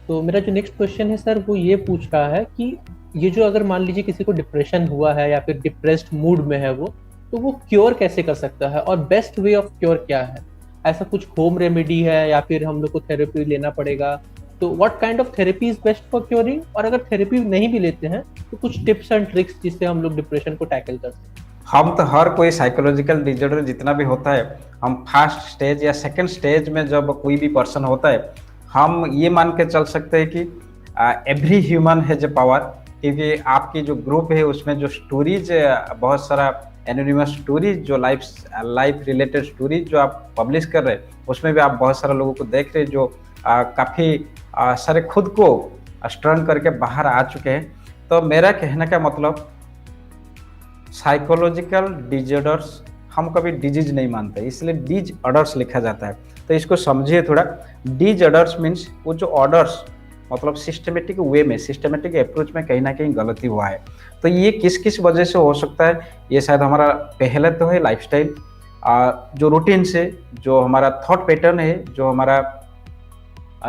तो मेरा जो नेक्स्ट क्वेश्चन है सर वो ये पूछ रहा है कि ये जो अगर मान लीजिए किसी को डिप्रेशन हुआ है या फिर डिप्रेस्ड मूड में है वो, तो वो क्योर कैसे कर सकता है और बेस्ट वे ऑफ क्योर क्या है? ऐसा कुछ होम रेमेडी है या फिर हम लोग को थेरेपी लेना पड़ेगा? तो what kind of therapy is best for curing, और अगर थेरेपी नहीं भी लेते हैं तो कुछ टिप्स एंड ट्रिक्स जिससे हम लोग डिप्रेशन को टैकल कर सकें। हम तो हर कोई साइकोलॉजिकल डिसऑर्डर जितना भी होता है, हम फर्स्ट स्टेज या सेकंड स्टेज में जब कोई भी पर्सन होता है, हम ये मान के चल सकते हैं कि every human has a power. क्योंकि आपकी जो ग्रुप है उसमें जो स्टोरीज, बहुत सारा एनोनिमस स्टोरीज, जो लाइफ लाइफ रिलेटेड स्टोरीज जो आप पब्लिश कर रहे हैं, उसमें भी आप बहुत सारे लोगों को देख रहे हैं जो काफ़ी सारे खुद को स्ट्रगल करके बाहर आ चुके हैं। तो मेरा कहने का मतलब, साइकोलॉजिकल डिजऑर्डर्स हम कभी डिजीज नहीं मानते, इसलिए डिजऑर्डर्स लिखा जाता है। तो इसको समझिए थोड़ा। डिजऑर्डर्स मीन्स वो जो ऑर्डर्स, मतलब सिस्टमेटिक वे में, सिस्टमेटिक अप्रोच में कहीं ना कहीं गलती हुआ है। तो ये किस किस वजह से हो सकता है? ये शायद हमारा पहले तो है लाइफस्टाइल, जो रूटीन से, जो हमारा थॉट पैटर्न है, जो हमारा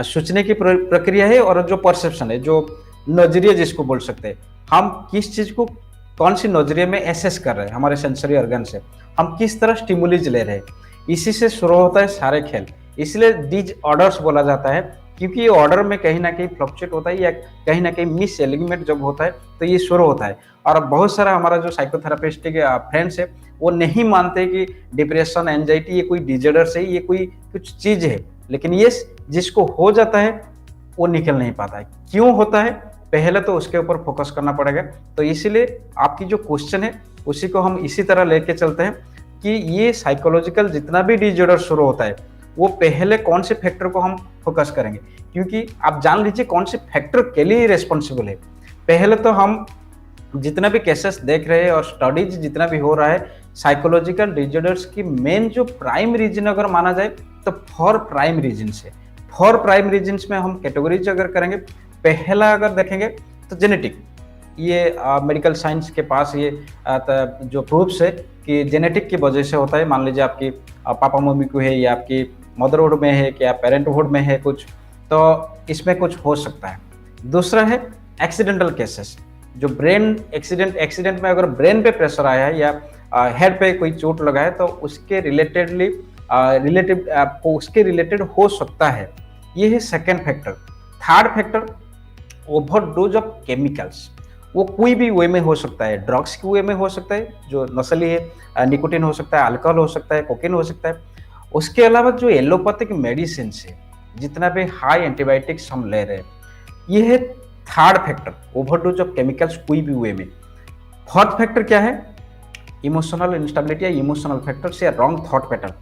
सोचने की प्रक्रिया है, और जो परसेप्शन है, जो नजरिया जिसको बोल सकते हैं, हम किस चीज को कौन सी नजरिए में एसेस कर रहे हैं, हमारे सेंसरी ऑर्गन से हम किस तरह स्टिमुलीज ले रहे हैं, इसी से शुरू होता है सारे खेल। इसलिए डिज ऑर्डर्स बोला जाता है, क्योंकि ये ऑर्डर में कहीं ना कहीं फ्लक्चुएट होता है, या कहीं ना कहीं मिस एलिमेंट जब होता है तो ये शुरू होता है। और बहुत सारा हमारा जो साइकोथेरापिस्टिक फ्रेंड्स है वो नहीं मानते कि डिप्रेशन, एंजाइटी ये कोई डिजॉर्डर से, ये कोई कुछ चीज है। लेकिन ये जिसको हो जाता है वो निकल नहीं पाता है। क्यों होता है, पहले तो उसके ऊपर फोकस करना पड़ेगा। तो इसीलिए आपकी जो क्वेश्चन है उसी को हम इसी तरह लेके चलते हैं कि ये साइकोलॉजिकल जितना भी डिसऑर्डर शुरू होता है, वो पहले कौन से फैक्टर को हम फोकस करेंगे, क्योंकि आप जान लीजिए कौन से फैक्टर के लिए रिस्पॉन्सिबल है। पहले तो हम जितना भी केसेस देख रहे हैं और स्टडीज जितना भी हो रहा है, साइकोलॉजिकल डिसऑर्डर्स की मेन जो प्राइम रीजन अगर माना जाए तो फोर प्राइम रीजन है। फोर प्राइम रीजन में हम कैटेगरीज अगर करेंगे, पहला अगर देखेंगे तो जेनेटिक। ये मेडिकल साइंस के पास ये जो प्रूफ्स है कि जेनेटिक की वजह से होता है। मान लीजिए आपकी पापा मम्मी को है, या आपकी मदरहुड में है, या पेरेंटहुड में है कुछ, तो इसमें कुछ हो सकता है। दूसरा है एक्सीडेंटल केसेस, जो ब्रेन एक्सीडेंट में अगर ब्रेन पे प्रेशर आया है, या हेड पे कोई चोट लगा है, तो उसके उसके रिलेटेड हो सकता है। ये है second factor. Third factor, overdose of chemicals. वो कोई भी वे में हो सकता है, ड्रग्स के वे में हो सकता है जो नस्ली है, निकोटिन हो सकता है, अल्कोहल हो सकता है, कोकेन हो सकता है। उसके अलावा जो एलोपैथिक मेडिसिन है, जितना भी हाई एंटीबायोटिक्स हम ले रहे हैं, ये है third factor, overdose of chemicals कोई भी वे में। फोर्थ फैक्टर क्या है? इमोशनल इंस्टेबिलिटी या इमोशनल फैक्टर्स या रॉन्ग थॉट पैटर्न।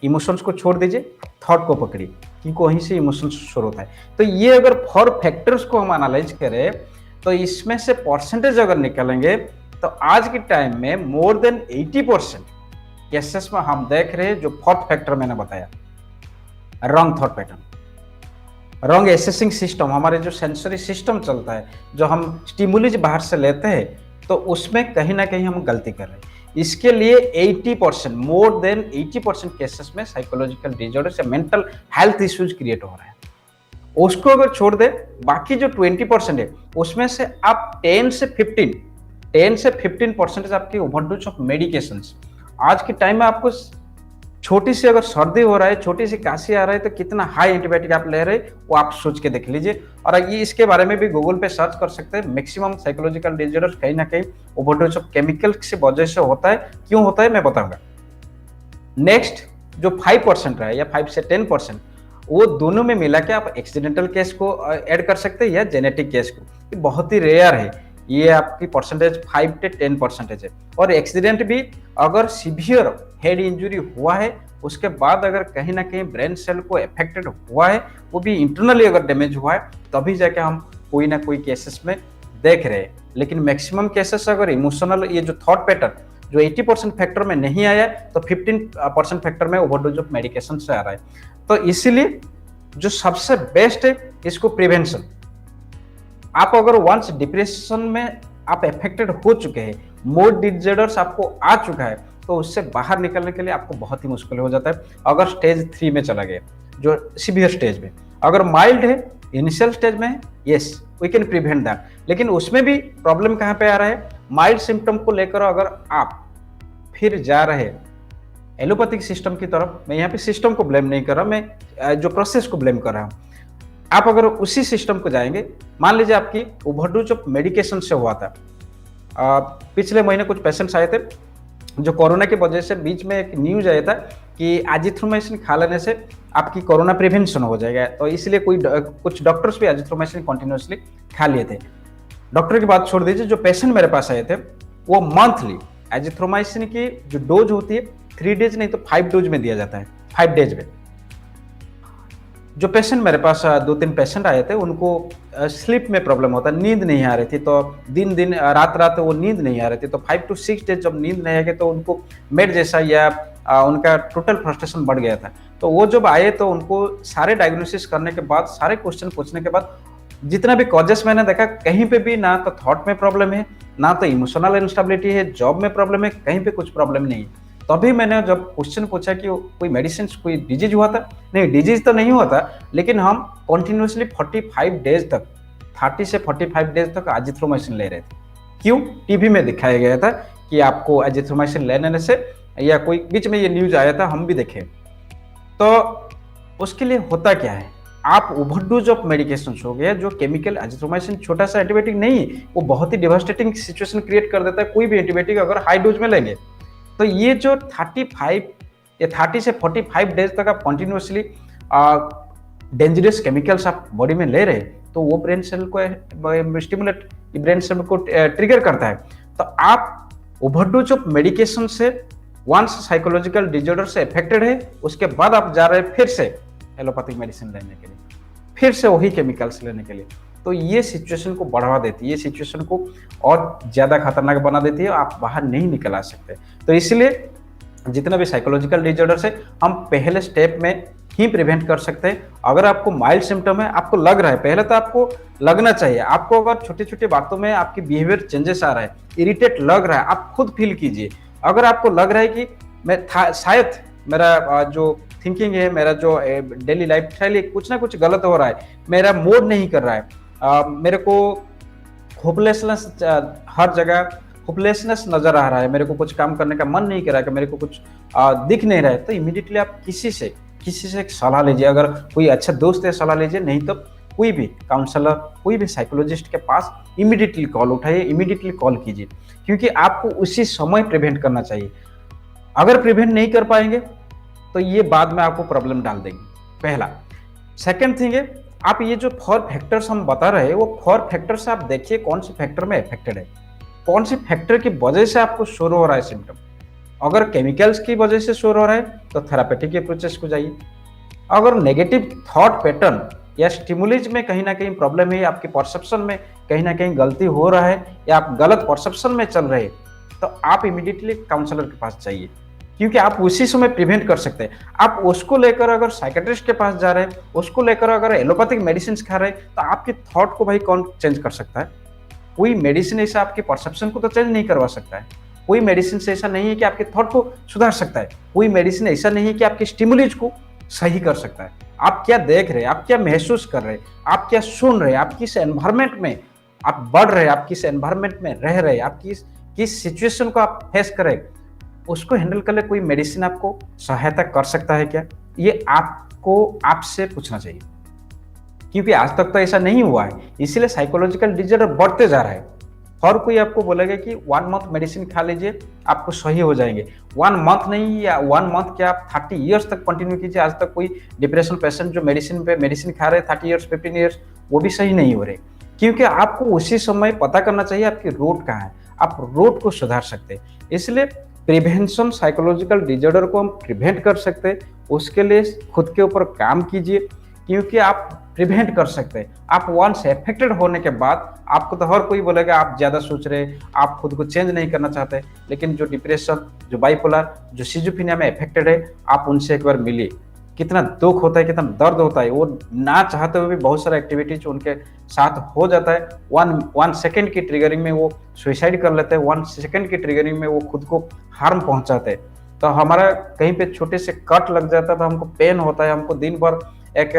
इमोशंस को छोड़ दीजिए, थॉट को पकड़िए, क्योंकि वहीं से इमोशंस शुरू होता है। तो ये अगर फोर फैक्टर्स को हम एनालाइज करें, तो इसमें से परसेंटेज अगर निकालेंगे, तो आज के टाइम में मोर देन 80% केसेस में हम देख रहे हैं जो फोर्थ फैक्टर मैंने बताया, wrong thought pattern, wrong assessing system. हमारे जो सेंसरी सिस्टम चलता है, जो हम स्टिमुलीज बाहर से लेते हैं, तो उसमें कहीं ना कहीं हम गलती कर रहे हैं। इसके लिए 80%, मोर देन 80% केसेस में साइकोलॉजिकल डिसऑर्डर या मेंटल हेल्थ इश्यूज क्रिएट हो रहा है। उसको अगर छोड़ दे, बाकी जो 20% है, उसमें से आप 10 से 15% आपकी ओवरडोज ऑफ मेडिकेशन। आज के टाइम में आपको छोटी सी अगर सर्दी हो रहा है, छोटी सी काशी आ रहा है, तो कितना हाई एंटीबायोटिक आप ले रहे हैं वो आप सोच के देख लीजिए। और ये इसके बारे में भी गूगल पे सर्च कर सकते हैं। मैक्सिमम साइकोलॉजिकल डिसऑर्डर कहीं ना कहीं ओवरडोज ऑफ केमिकल की वजह से होता है। क्यों होता है मैं बताऊंगा। नेक्स्ट जो 5% है, या 5 से 10%, वो दोनों में मिला के आप एक्सीडेंटल केस को ऐड कर सकते हैं, या जेनेटिक केस को। ये बहुत ही रेयर है, ये आपकी परसेंटेज 5 से 10% है। और एक्सीडेंट भी अगर सीवियर हेड इंजरी हुआ है, उसके बाद अगर कहीं ना कहीं ब्रेन सेल को अफेक्टेड हुआ है, वो भी इंटरनली अगर डैमेज हुआ है, तभी जाके हम कोई ना कोई केसेस में देख रहे हैं। लेकिन मैक्सिमम केसेस अगर इमोशनल, ये जो थॉट पैटर्न जो 80% फैक्टर में नहीं आया, तो 15% फैक्टर में ओवरडोज ऑफ मेडिकेशन से आ रहा है। तो इसीलिए जो सबसे बेस्ट है, इसको प्रिवेंशन। आप अगर वंस डिप्रेशन में आप अफेक्टेड हो चुके हैं, मोड डिसऑर्डर्स आपको आ चुका है, तो उससे बाहर निकलने के लिए आपको बहुत ही मुश्किल हो जाता है। अगर स्टेज 3 में चला गया, जो सीवियर स्टेज में, अगर माइल्ड है इनिशियल स्टेज में yes we can prevent that, लेकिन उसमें भी प्रॉब्लम कहाँ पे आ रहा है, माइल्ड सिम्टम को लेकर अगर आप फिर जा रहे एलोपैथिक सिस्टम की तरफ, मैं यहाँ पे सिस्टम को ब्लेम नहीं कर रहा, मैं जो प्रोसेस को ब्लेम कर रहा हूँ। आप अगर उसी सिस्टम को जाएंगे, मान लीजिए आपकी ओवरडोज ऑफ मेडिकेशन से हुआ था, पिछले महीने कुछ पेशेंट्स आए थे जो कोरोना की वजह से, बीच में एक न्यूज आया था कि एजिथ्रोमाइसिन खा लेने से आपकी कोरोना प्रिवेंशन हो जाएगा, तो इसलिए कुछ डॉक्टर्स भी एजिथ्रोमाइसिन कंटिन्यूअसली खा लिए थे। डॉक्टर की बात छोड़ दीजिए, जो पेशेंट मेरे पास आए थे वो मंथली एजिथ्रोमाइसिन की जो डोज होती है 3 डेज नहीं तो 5 डोज में दिया जाता है, 5 डेज में। जो पेशेंट मेरे पास 2-3 पेशेंट आए थे, उनको स्लीप में प्रॉब्लम होता, नींद नहीं आ रही थी, तो दिन रात वो नींद नहीं आ रही थी, तो 5 to 6 डेज जब नींद नहीं आएगी तो उनको मेड जैसा या उनका टोटल फ्रस्ट्रेशन बढ़ गया था। तो वो जब आए तो उनको सारे डायग्नोसिस करने के बाद, सारे क्वेश्चन पूछने के बाद, जितना भी कॉजेस मैंने देखा, कहीं पे भी ना तो थॉट में प्रॉब्लम है, ना तो इमोशनल इंस्टेबिलिटी है, जॉब में प्रॉब्लम है, कहीं पे कुछ प्रॉब्लम नहीं है। तभी मैंने जब क्वेश्चन पूछा कि कोई मेडिसिन, कोई डिजीज हुआ था, नहीं डिजीज तो नहीं हुआ था, लेकिन हम कंटिन्यूसली 45 डेज तक, 30 से 45 डेज तक एजिथ्रोमाइसिन ले रहे थे। क्यों? टीवी में दिखाया गया था कि आपको एजिथ्रोमाइसिन लेने से, या कोई बीच में ये न्यूज आया था, हम भी देखे। तो उसके लिए होता क्या है, आप ओवरडोज ऑफ मेडिकेशन हो गया, जो केमिकल एजिथ्रोमाइसिन छोटा सा एंटीबायोटिक नहीं, वो बहुत ही डिवास्टेटिंग सिचुएशन क्रिएट कर देता है कोई भी एंटीबायोटिक अगर हाई डोज में लेंगे। तो ये जो 35 या 30 से 45 डेज तक आप कंटिन्यूसली डेंजरस केमिकल्स आप बॉडी में ले रहे, तो वो ब्रेन सेल को स्टिमुलेट, ब्रेन सेल को ट्रिगर करता है। तो आप ओवरडोज ऑफ मेडिकेशन से वंस साइकोलॉजिकल डिसऑर्डर से अफेक्टेड है, उसके बाद आप जा रहे हैं फिर से एलोपैथिक मेडिसिन लेने के लिए, फिर से वही केमिकल्स लेने के लिए, तो ये सिचुएशन को बढ़ावा देती है, ये सिचुएशन को और ज़्यादा खतरनाक बना देती है, आप बाहर नहीं निकल आ सकते। तो इसलिए जितना भी साइकोलॉजिकल डिसऑर्डर्स है, हम पहले स्टेप में ही प्रिवेंट कर सकते हैं। अगर आपको माइल्ड सिम्टम है, आपको लग रहा है, पहले तो आपको लगना चाहिए, आपको अगर छोटी छोटी बातों में आपकी बिहेवियर चेंजेस आ रहा है, इरिटेट लग रहा है, आप खुद फील कीजिए। अगर आपको लग रहा है कि शायद मेरा जो थिंकिंग है, मेरा जो डेली लाइफ स्टाइल है, कुछ ना कुछ गलत हो रहा है, मेरा मूड नहीं कर रहा है, मेरे को होपलेसनेस, हर जगह होपलेसनेस नजर आ रहा है, मेरे को कुछ काम करने का मन नहीं कर रहा है, मेरे को कुछ दिख नहीं रहा है, तो इमीडिएटली आप किसी से एक सलाह लीजिए। अगर कोई अच्छा दोस्त है सलाह लीजिए, नहीं तो कोई भी काउंसलर, कोई भी साइकोलॉजिस्ट के पास इमीडिएटली कॉल उठाइए, इमीडिएटली कॉल कीजिए, क्योंकि आपको उसी समय प्रिवेंट करना चाहिए। अगर प्रिवेंट नहीं कर पाएंगे तो ये बाद में आपको प्रॉब्लम डाल देंगे, पहला। सेकेंड थिंग है, आप ये जो 4 फैक्टर्स हम बता रहे हैं, वो 4 फैक्टर्स आप देखिए कौन से फैक्टर में अफेक्टेड है, कौन से फैक्टर की वजह से आपको शुरू हो रहा है सिम्टम। अगर केमिकल्स की वजह से शुरू हो रहा है तो थेरापेटिक अप्रोचेस को जाइए। अगर नेगेटिव थॉट पैटर्न या स्टिमुलीज में कहीं ना कहीं प्रॉब्लम है, आपके परसेप्शन में कहीं ना कहीं गलती हो रहा है, या आप गलत परसेप्शन में चल रहे हैं, तो आप इमीडिएटली काउंसलर के पास जाइए, क्योंकि आप उसी समय प्रिवेंट कर सकते हैं। आप उसको लेकर अगर साइकेट्रिस्ट के पास जा रहे हैं, उसको लेकर अगर एलोपैथिक मेडिसिन खा रहे हैं, तो आपके थॉट को भाई कौन चेंज कर सकता है? कोई मेडिसिन ऐसा आपके परसेप्शन को तो चेंज नहीं करवा सकता है, कोई मेडिसिन से ऐसा नहीं है कि आपके थॉट को सुधार सकता है, कोई मेडिसिन ऐसा नहीं है कि आपके स्टिमुलीज को सही कर सकता है। आप क्या देख रहे हैं, आप क्या महसूस कर रहे हैं, आप क्या सुन रहे हैं, आप किस एनवायरमेंट में आप बढ़ रहे हैं, आप किस एनवायरमेंट में रह रहे हैं, आप किस सिचुएशन को आप फेस कर रहे हैं, उसको हैंडल करने कोई मेडिसिन आपको सहायता कर सकता है क्या? ये आपको आपसे पूछना चाहिए, क्योंकि आज तक तो ऐसा नहीं हुआ है, इसीलिए साइकोलॉजिकल डिसऑर्डर बढ़ते जा रहा है। हर कोई आपको बोलेगा कि 1 मंथ मेडिसिन खा लीजिए आपको सही हो जाएंगे। 1 मंथ नहीं, या 1 मंथ क्या, आप 30 ईयर्स तक कंटिन्यू कीजिए। आज तक कोई डिप्रेशन पेशेंट जो मेडिसिन खा रहे 30 ईयर्स 15 ईयर्स, वो भी सही नहीं हो रहे, क्योंकि आपको उसी समय पता करना चाहिए आपकी रूट कहाँ है, आप रूट को सुधार सकते हैं। इसलिए प्रिवेंशन, साइकोलॉजिकल डिसऑर्डर को हम प्रिवेंट कर सकते हैं, उसके लिए खुद के ऊपर काम कीजिए, क्योंकि आप प्रिवेंट कर सकते हैं। आप वंस अफेक्टेड होने के बाद आपको तो हर कोई बोलेगा आप ज़्यादा सोच रहे, आप खुद को चेंज नहीं करना चाहते, लेकिन जो डिप्रेशन, जो बाइपोलर, जो सिजोफ्रेनिया में अफेक्टेड है, आप उनसे एक बार मिलिए। कितना दुख होता है, कितना दर्द होता है, वो ना चाहते हुए भी बहुत सारा एक्टिविटीज उनके साथ हो जाता है। वन सेकेंड की ट्रिगरिंग में वो सुसाइड कर लेते हैं, 1 सेकेंड की ट्रिगरिंग में वो खुद को हार्म पहुंचाते हैं। तो हमारा कहीं पे छोटे से कट लग जाता है तो हमको पेन होता है, हमको दिन भर एक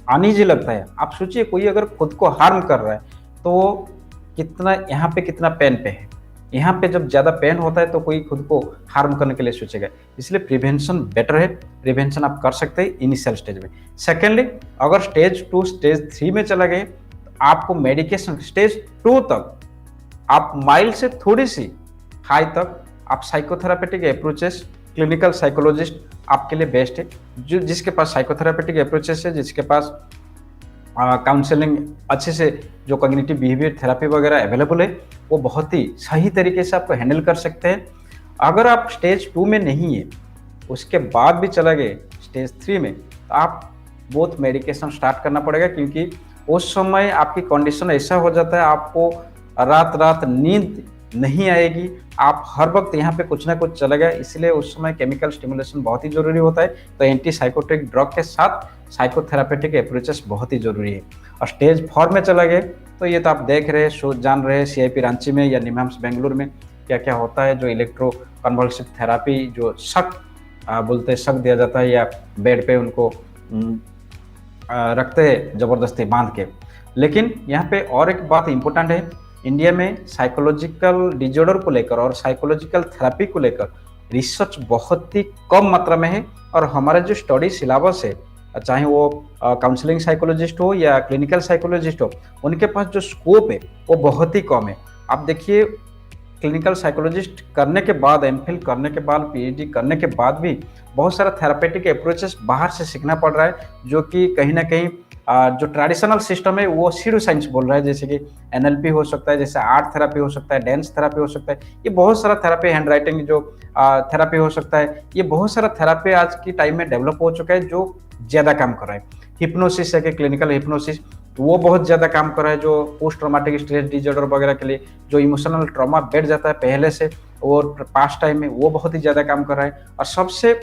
अनईजी लगता है। आप सोचिए कोई अगर खुद को हार्म कर रहा है तो वो कितना यहाँ पे कितना पेन पे है। यहाँ पे जब ज़्यादा पेन होता है तो कोई खुद को हार्म करने के लिए सोचेगा। इसलिए प्रिवेंशन बेटर है, प्रिवेंशन आप कर सकते हैं इनिशियल स्टेज में। सेकेंडली, अगर स्टेज 2 स्टेज 3 में चला गए तो आपको मेडिकेशन स्टेज 2 तक आप माइल्ड से थोड़ी सी हाई तक आप साइकोथेरापेटिक अप्रोचेस, क्लिनिकल साइकोलॉजिस्ट आपके लिए बेस्ट है। जो जिसके पास साइकोथेरापेटिक अप्रोचेस है, जिसके पास काउंसलिंग अच्छे से, जो कॉग्निटिव बिहेवियर थेरेपी वगैरह अवेलेबल है, वो बहुत ही सही तरीके से आपको हैंडल कर सकते हैं। अगर आप स्टेज 2 में नहीं है, उसके बाद भी चला गए स्टेज 3 में, तो आप बहुत मेडिकेशन स्टार्ट करना पड़ेगा, क्योंकि उस समय आपकी कंडीशन ऐसा हो जाता है आपको रात रात नींद नहीं आएगी, आप हर वक्त यहाँ पे कुछ ना कुछ चलेगा। इसलिए उस समय केमिकल स्टिमुलेशन बहुत ही जरूरी होता है। तो एंटी साइकोटिक ड्रग के साथ साइकोथेरापेटिक अप्रोचेस बहुत ही जरूरी है। और स्टेज 4 में चला गए तो ये तो आप देख रहे हैं, जान रहे हैं CIP रांची में या निम्हांस बेंगलुरु में क्या क्या होता है। जो इलेक्ट्रो कन्वल्सिव थेरापी, जो शक बोलते हैं, शक दिया जाता है या बेड पे उनको रखते हैं जबरदस्ती बांध के। लेकिन यहाँ पे और एक बात इंपॉर्टेंट है, इंडिया में साइकोलॉजिकल डिजॉर्डर को लेकर और साइकोलॉजिकल थेरेपी को लेकर रिसर्च बहुत ही कम मात्रा में है। और हमारा जो स्टडी सिलेबस है, चाहे वो काउंसलिंग साइकोलॉजिस्ट हो या क्लिनिकल साइकोलॉजिस्ट हो, उनके पास जो स्कोप है वो बहुत ही कम है। आप देखिए, क्लिनिकल साइकोलॉजिस्ट करने के बाद, MPhil करने के बाद, PhD करने के बाद भी बहुत सारा थेरापेटिक अप्रोचेस बाहर से सीखना पड़ रहा है, जो कि कहीं ना कहीं जो ट्रेडिशनल सिस्टम है वो सीडो साइंस बोल रहा है। जैसे कि NLP हो सकता है, जैसे आर्ट थेरापी हो सकता है, डांस थेरापी हो सकता है, ये बहुत सारा थेरापी, हैंड राइटिंग जो थेरापी हो सकता है, ये बहुत सारा थेरापी आज की टाइम में डेवलप हो चुका है जो ज़्यादा काम कर रहा है। हिप्नोसिस है कि क्लिनिकल हिप्नोसिस, वो बहुत ज़्यादा काम कर रहा है, जो पोस्ट ट्रॉमेटिक स्ट्रेस डिसऑर्डर वगैरह के लिए जो इमोशनल ट्रॉमा बैठ जाता है पहले से और पास्ट टाइम में, वो बहुत ही ज़्यादा काम कर रहा है। और सबसे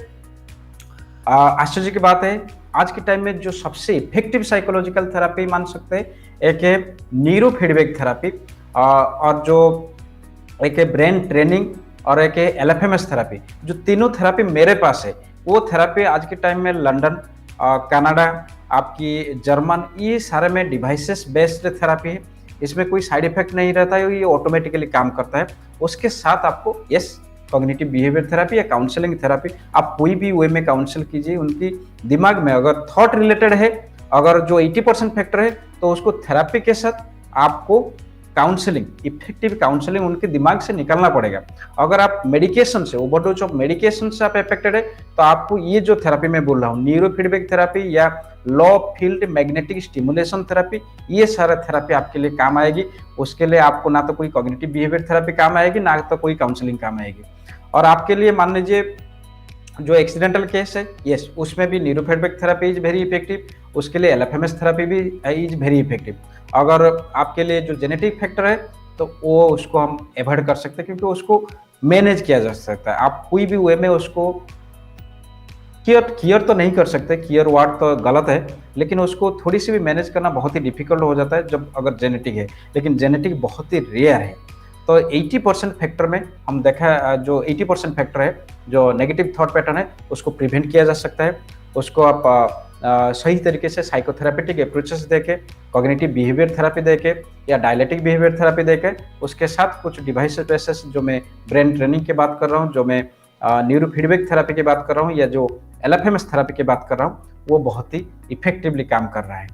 आश्चर्य की बात है, आज के टाइम में जो सबसे इफेक्टिव साइकोलॉजिकल थेरापी मान सकते हैं, एक है न्यूरो फीडबैक थेरापी, और जो एक है ब्रेन ट्रेनिंग, और एक है LFMS थेरापी। जो तीनों थेरापी मेरे पास है, वो थेरापी आज के टाइम में लंदन, कनाडा, आपकी जर्मन, ये सारे में डिवाइसेस बेस्ड थेरापी है। इसमें कोई साइड इफेक्ट नहीं रहता है, ये ऑटोमेटिकली काम करता है। उसके साथ आपको कॉग्निटिव बिहेवियर थेरापी या काउंसलिंग थेरापी, आप कोई भी वे में काउंसल कीजिए। उनकी दिमाग में अगर थॉट रिलेटेड है, अगर जो 80% फैक्टर है, तो उसको थेरापी के साथ आपको काउंसलिंग, इफेक्टिव काउंसलिंग उनके दिमाग से निकालना पड़ेगा। अगर आप मेडिकेशन से, ओवरडोज ऑफ मेडिकेशन से आप अफेक्टेड है, तो आपको ये जो थेरापी मैं बोल रहा हूँ, न्यूरो फीडबैक थेरापी या लो फील्ड मैग्नेटिक स्टिमुलेशन थेरापी, ये सारा थेरापी आपके लिए काम आएगी। उसके लिए आपको ना तो कोई कॉग्निटिव बिहेवियर थेरापी काम आएगी, ना तो कोई काउंसलिंग काम आएगी। और आपके लिए मान लीजिए जो एक्सीडेंटल केस है, उसमें भी neuro feedback therapy is very effective, उसके लिए LFMS थेरापी भी इज वेरी इफेक्टिव। अगर आपके लिए जो जेनेटिक फैक्टर है, तो वो उसको हम अवॉइड कर सकते हैं, क्योंकि उसको मैनेज किया जा सकता है। आप कोई भी वे में उसको केयर तो नहीं कर सकते, केयर वर्ड तो गलत है, लेकिन उसको थोड़ी सी भी मैनेज करना बहुत ही डिफिकल्ट हो जाता है जब अगर जेनेटिक है। लेकिन जेनेटिक बहुत ही रेयर है। तो 80% फैक्टर में हम देखा, जो 80% फैक्टर है, जो नेगेटिव थॉट पैटर्न है, उसको प्रिवेंट किया जा सकता है। उसको आप सही तरीके से साइकोथेरापेटिक अप्रोचेस देके, कॉग्निटिव बिहेवियर थेरापी देके या डायलेटिक बिहेवियर थेरापी देके, उसके साथ कुछ डिवाइसेस जो मैं ब्रेन ट्रेनिंग की बात कर रहा हूँ, जो मैं न्यूरो फीडबैक थेरापी की बात कर रहा हूँ, या जो LFMS थेरापी की बात कर रहा हूँ, वो बहुत ही इफेक्टिवली काम कर रहा है।